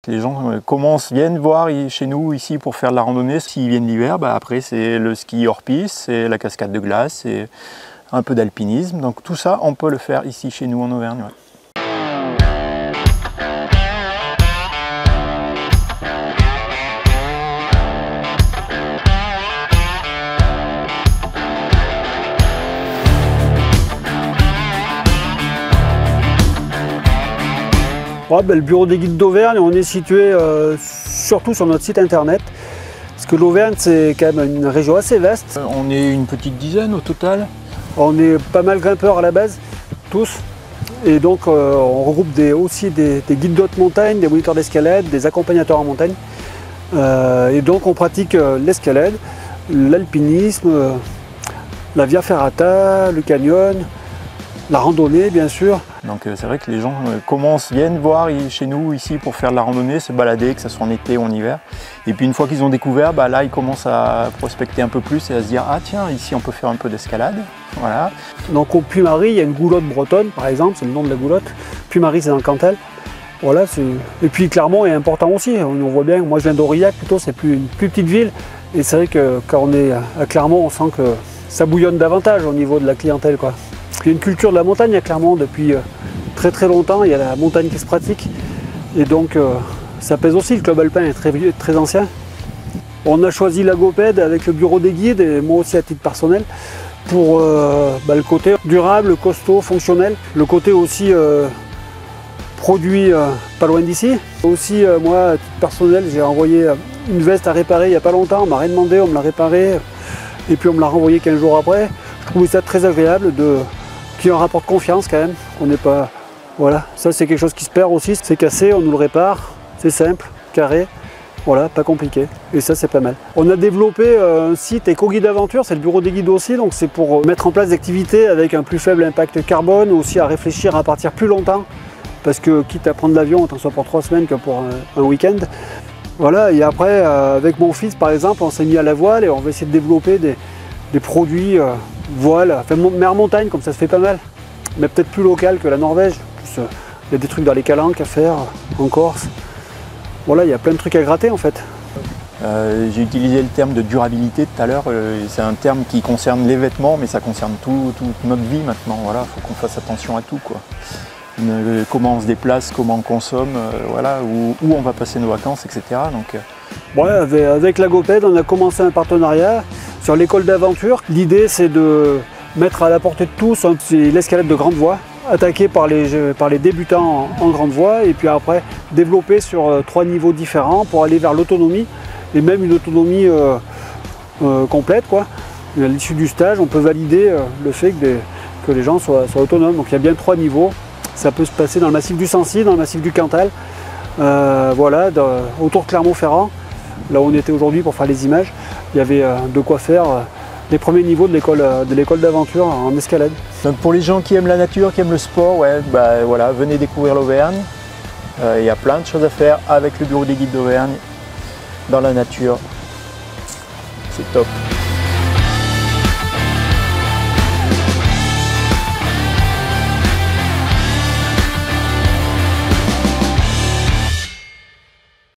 Les gens viennent voir chez nous ici pour faire de la randonnée. S'ils viennent l'hiver, après c'est le ski hors-piste, c'est la cascade de glace, c'est un peu d'alpinisme. Donc tout ça, on peut le faire ici chez nous en Auvergne. Ouais. Le bureau des guides d'Auvergne, on est situé surtout sur notre site internet. Parce que l'Auvergne, c'est quand même une région assez vaste. On est une petite dizaine au total. On est pas mal grimpeurs à la base, tous. Et donc on regroupe aussi des guides de haute montagne, des moniteurs d'escalade, des accompagnateurs en montagne. Et donc on pratique l'escalade, l'alpinisme, la via ferrata, le canyon, la randonnée bien sûr. Donc c'est vrai que les gens viennent voir chez nous ici pour faire de la randonnée, se balader, que ce soit en été ou en hiver. Et puis une fois qu'ils ont découvert, là ils commencent à prospecter un peu plus et à se dire « Ah tiens, ici on peut faire un peu d'escalade ». Voilà. Donc au Puy-Marie, il y a une goulotte bretonne par exemple, c'est le nom de la goulotte. Puy-Marie c'est dans le Cantal. Voilà, et puis Clermont est important aussi, on voit bien, moi je viens d'Aurillac plutôt, c'est une plus petite ville. Et c'est vrai que quand on est à Clermont, on sent que ça bouillonne davantage au niveau de la clientèle, quoi. Il y a une culture de la montagne à Clermont depuis très très longtemps, il y a la montagne qui se pratique. Et donc ça pèse aussi, le club alpin est très ancien. On a choisi Lagopède avec le bureau des guides et moi aussi à titre personnel pour le côté durable, costaud, fonctionnel. Le côté aussi produit pas loin d'ici. Aussi moi à titre personnel j'ai envoyé une veste à réparer il n'y a pas longtemps, on m'a rien demandé, on me l'a réparée et puis on me l'a renvoyé 15 jours après. Je trouvais ça très agréable qu'il y ait un rapport de confiance quand même. On n'est pas. Voilà, ça c'est quelque chose qui se perd aussi. C'est cassé, on nous le répare, c'est simple, carré, voilà, pas compliqué. Et ça c'est pas mal. On a développé un site éco-guide aventure, c'est le bureau des guides aussi, donc c'est pour mettre en place des activités avec un plus faible impact carbone, aussi à réfléchir à partir plus longtemps. Parce que quitte à prendre l'avion, autant soit pour 3 semaines que pour un week-end. Voilà, et après avec mon fils par exemple, on s'est mis à la voile et on va essayer de développer des produits voile, enfin mer montagne comme ça se fait pas mal, mais peut-être plus local que la Norvège. Plus, il y a des trucs dans les calanques à faire en Corse. Voilà, il y a plein de trucs à gratter en fait. J'ai utilisé le terme de durabilité tout à l'heure, c'est un terme qui concerne les vêtements, mais ça concerne toute notre vie maintenant. Voilà, faut qu'on fasse attention à tout, quoi. Comment on se déplace, comment on consomme, voilà, où on va passer nos vacances, etc. Donc, ouais, avec Lagopède, on a commencé un partenariat sur l'école d'aventure. L'idée, c'est de mettre à la portée de tous l'escalade de grande voie, attaquée par les débutants en grande voie, et puis après développer sur 3 niveaux différents pour aller vers l'autonomie, et même une autonomie complète, quoi. À l'issue du stage, on peut valider le fait que les gens soient autonomes. Donc il y a bien 3 niveaux. Ça peut se passer dans le massif du Sancy, dans le massif du Cantal, voilà, autour de Clermont-Ferrand, là où on était aujourd'hui pour faire les images. Il y avait de quoi faire les premiers niveaux de l'école d'aventure en escalade. Donc pour les gens qui aiment la nature, qui aiment le sport, ouais, voilà, venez découvrir l'Auvergne. Il y a plein de choses à faire avec le bureau des guides d'Auvergne, dans la nature. C'est top.